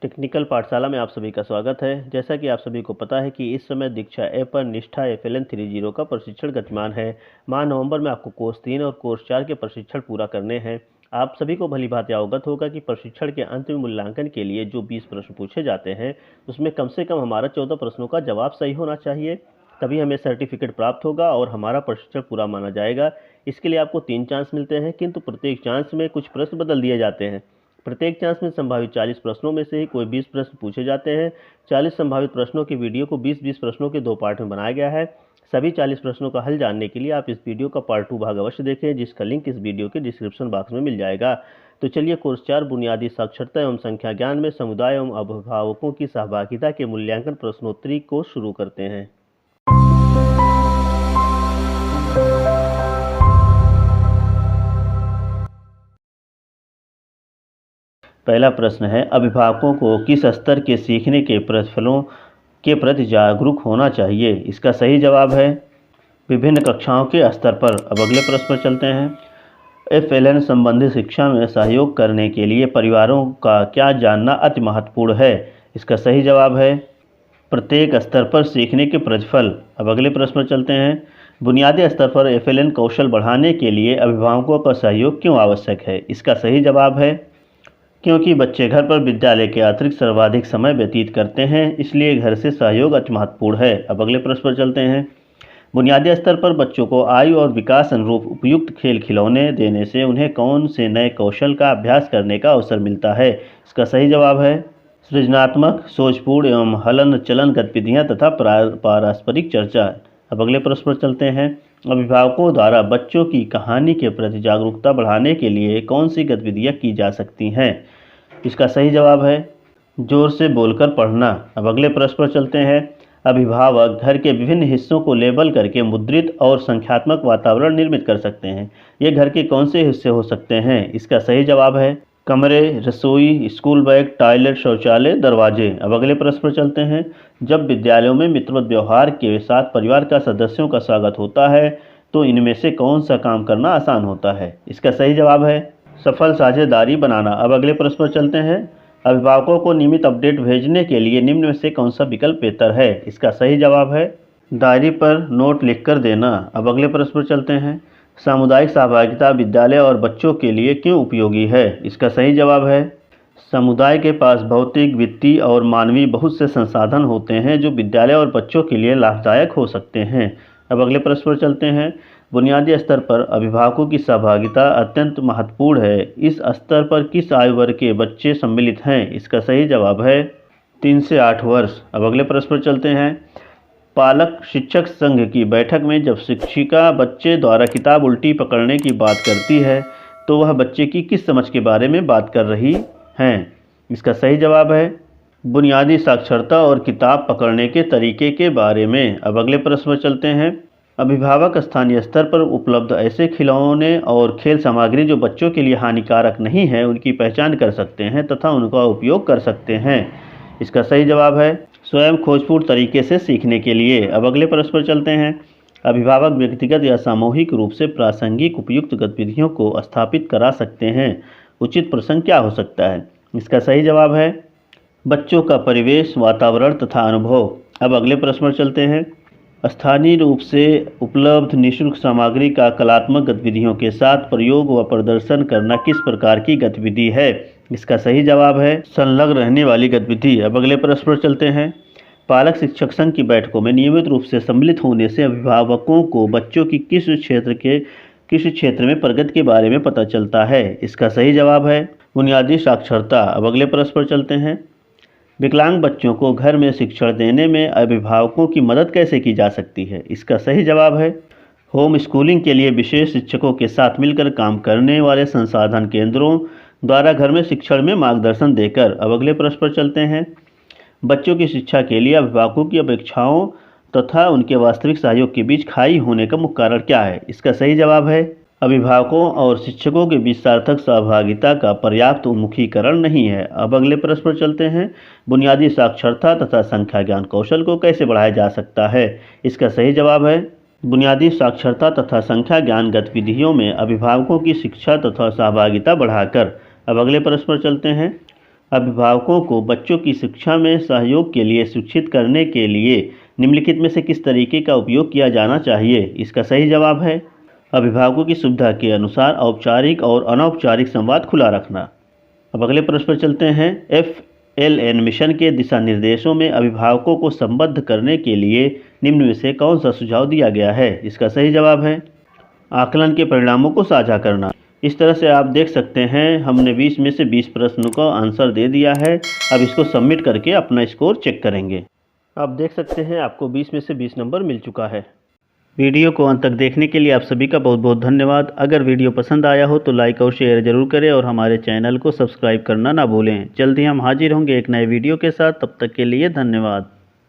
Technical पाठशाला में आप सभी का स्वागत है। जैसा कि आप सभी को पता है कि इस समय दीक्षा ऐप पर निष्ठा FLN 30 का प्रशिक्षण गतिमान है। माह नवंबर में आपको कोर्स 3 और कोर्स 4 के प्रशिक्षण पूरा करने हैं। आप सभी को भली भांति अवगत होगा कि प्रशिक्षण के अंत में मूल्यांकन के लिए जो 20 प्रश्न पूछे जाते हैं, उसमें कम से कम हमारा 14 प्रश्नों का जवाब सही होना चाहिए, तभी हमें सर्टिफिकेट प्राप्त होगा और हमारा प्रशिक्षण पूरा माना जाएगा। इसके लिए आपको 3 चांस मिलते हैं, किंतु प्रत्येक चांस में कुछ प्रश्न बदल दिए जाते हैं। प्रत्येक चांस में संभावित 40 प्रश्नों में से ही कोई 20 प्रश्न पूछे जाते हैं। 40 संभावित प्रश्नों की वीडियो को 20-20 प्रश्नों के 2 पार्ट में बनाया गया है। सभी 40 प्रश्नों का हल जानने के लिए आप इस वीडियो का पार्ट 2 भाग अवश्य देखें, जिसका लिंक इस वीडियो के डिस्क्रिप्शन बॉक्स में मिल जाएगा। तो चलिए कोर्स 4 बुनियादी साक्षरता एवं संख्या ज्ञान में समुदाय एवं अभिभावकों की सहभागिता के मूल्यांकन प्रश्नोत्तरी को शुरू करते हैं। पहला प्रश्न है, अभिभावकों को किस स्तर के सीखने के प्रतिफलों के प्रति जागरूक होना चाहिए? इसका सही जवाब है विभिन्न कक्षाओं के स्तर पर। अब अगले प्रश्न पर चलते हैं। FLN संबंधी शिक्षा में सहयोग करने के लिए परिवारों का क्या जानना अति महत्वपूर्ण है? इसका सही जवाब है प्रत्येक स्तर पर सीखने के प्रतिफल। अब अगले प्रश्न पर चलते हैं। बुनियादी स्तर पर FLN कौशल बढ़ाने के लिए अभिभावकों का सहयोग क्यों आवश्यक है? इसका सही जवाब है क्योंकि बच्चे घर पर विद्यालय के अतिरिक्त सर्वाधिक समय व्यतीत करते हैं, इसलिए घर से सहयोग अति महत्वपूर्ण है। अब अगले प्रश्न पर चलते हैं। बुनियादी स्तर पर बच्चों को आयु और विकास अनुरूप उपयुक्त खेल खिलौने देने से उन्हें कौन से नए कौशल का अभ्यास करने का अवसर मिलता है? इसका सही जवाब है सृजनात्मक, सोचपूर्ण एवं हलन चलन गतिविधियाँ तथा पारस्परिक चर्चा। अब अगले प्रश्न पर चलते हैं। अभिभावकों द्वारा बच्चों की कहानी के प्रति जागरूकता बढ़ाने के लिए कौन सी गतिविधियाँ की जा सकती हैं? इसका सही जवाब है जोर से बोलकर पढ़ना। अब अगले प्रश्न पर चलते हैं। अभिभावक घर के विभिन्न हिस्सों को लेबल करके मुद्रित और संख्यात्मक वातावरण निर्मित कर सकते हैं। ये घर के कौन से हिस्से हो सकते हैं? इसका सही जवाब है कमरे, रसोई, स्कूल बैग, टॉयलेट, शौचालय, दरवाजे। अब अगले प्रश्न पर चलते हैं। जब विद्यालयों में मित्रवत व्यवहार के साथ परिवार का सदस्यों का स्वागत होता है, तो इनमें से कौन सा काम करना आसान होता है? इसका सही जवाब है सफल साझेदारी बनाना। अब अगले प्रश्न पर चलते हैं। अभिभावकों को नियमित अपडेट भेजने के लिए निम्न में से कौन सा विकल्प बेहतर है? इसका सही जवाब है डायरी पर नोट लिखकर देना। अब अगले प्रश्न पर चलते हैं। सामुदायिक सहभागिता विद्यालय और बच्चों के लिए क्यों उपयोगी है? इसका सही जवाब है समुदाय के पास भौतिक, वित्तीय और मानवीय बहुत से संसाधन होते हैं जो विद्यालय और बच्चों के लिए लाभदायक हो सकते हैं। अब अगले प्रश्न पर चलते हैं। बुनियादी स्तर पर अभिभावकों की सहभागिता अत्यंत महत्वपूर्ण है। इस स्तर पर किस आयु वर्ग के बच्चे सम्मिलित हैं? इसका सही जवाब है 3 से 8 वर्ष। अब अगले प्रश्न पर चलते हैं। पालक शिक्षक संघ की बैठक में जब शिक्षिका बच्चे द्वारा किताब उल्टी पकड़ने की बात करती है, तो वह बच्चे की किस समझ के बारे में बात कर रही हैं? इसका सही जवाब है बुनियादी साक्षरता और किताब पकड़ने के तरीके के बारे में। अब अगले प्रश्न पर चलते हैं। अभिभावक स्थानीय स्तर पर उपलब्ध ऐसे खिलौने और खेल सामग्री जो बच्चों के लिए हानिकारक नहीं है, उनकी पहचान कर सकते हैं तथा उनका उपयोग कर सकते हैं। इसका सही जवाब है स्वयं खोजपूर्ण तरीके से सीखने के लिए। अब अगले प्रश्न पर चलते हैं। अभिभावक व्यक्तिगत या सामूहिक रूप से प्रासंगिक उपयुक्त गतिविधियों को स्थापित करा सकते हैं। उचित प्रसंग क्या हो सकता है? इसका सही जवाब है बच्चों का परिवेश, वातावरण तथा अनुभव। अब अगले प्रश्न पर चलते हैं। स्थानीय रूप से उपलब्ध निःशुल्क सामग्री का कलात्मक गतिविधियों के साथ प्रयोग व प्रदर्शन करना किस प्रकार की गतिविधि है? इसका सही जवाब है संलग्न रहने वाली गतिविधि। अब अगले प्रश्न पर चलते हैं। पालक शिक्षक संघ की बैठकों में नियमित रूप से सम्मिलित होने से अभिभावकों को बच्चों की किस क्षेत्र में प्रगति के बारे में पता चलता है? इसका सही जवाब है बुनियादी साक्षरता। अब अगले प्रश्न पर चलते हैं। विकलांग बच्चों को घर में शिक्षण देने में अभिभावकों की मदद कैसे की जा सकती है? इसका सही जवाब है होम स्कूलिंग के लिए विशेष शिक्षकों के साथ मिलकर काम करने वाले संसाधन केंद्रों द्वारा घर में शिक्षण में मार्गदर्शन देकर। अब अगले प्रश्न पर चलते हैं। बच्चों की शिक्षा के लिए अभिभावकों की अपेक्षाओं तथा उनके वास्तविक सहयोग के बीच खाई होने का मुख्य कारण क्या है? इसका सही जवाब है अभिभावकों और शिक्षकों के बीच सार्थक सहभागिता का पर्याप्त उन्मुखीकरण नहीं है। अब अगले प्रश्न पर चलते हैं। बुनियादी साक्षरता तथा संख्या ज्ञान कौशल को कैसे बढ़ाया जा सकता है? इसका सही जवाब है बुनियादी साक्षरता तथा संख्या ज्ञान गतिविधियों में अभिभावकों की शिक्षा तथा सहभागिता बढ़ाकर। अब अगले प्रश्न पर चलते हैं। अभिभावकों को बच्चों की शिक्षा में सहयोग के लिए शिक्षित करने के लिए निम्नलिखित में से किस तरीके का उपयोग किया जाना चाहिए? इसका सही जवाब है अभिभावकों की सुविधा के अनुसार औपचारिक और अनौपचारिक संवाद खुला रखना। अब अगले प्रश्न पर चलते हैं। FLN मिशन के दिशा निर्देशों में अभिभावकों को संबद्ध करने के लिए निम्न में से कौन सा सुझाव दिया गया है? इसका सही जवाब है आकलन के परिणामों को साझा करना। इस तरह से आप देख सकते हैं हमने 20 में से 20 प्रश्नों का आंसर दे दिया है। अब इसको सबमिट करके अपना स्कोर चेक करेंगे। आप देख सकते हैं आपको 20 में से 20 नंबर मिल चुका है। वीडियो को अंत तक देखने के लिए आप सभी का बहुत बहुत धन्यवाद। अगर वीडियो पसंद आया हो तो लाइक और शेयर ज़रूर करें और हमारे चैनल को सब्सक्राइब करना ना भूलें। जल्दी हम हाजिर होंगे एक नए वीडियो के साथ। तब तक के लिए धन्यवाद।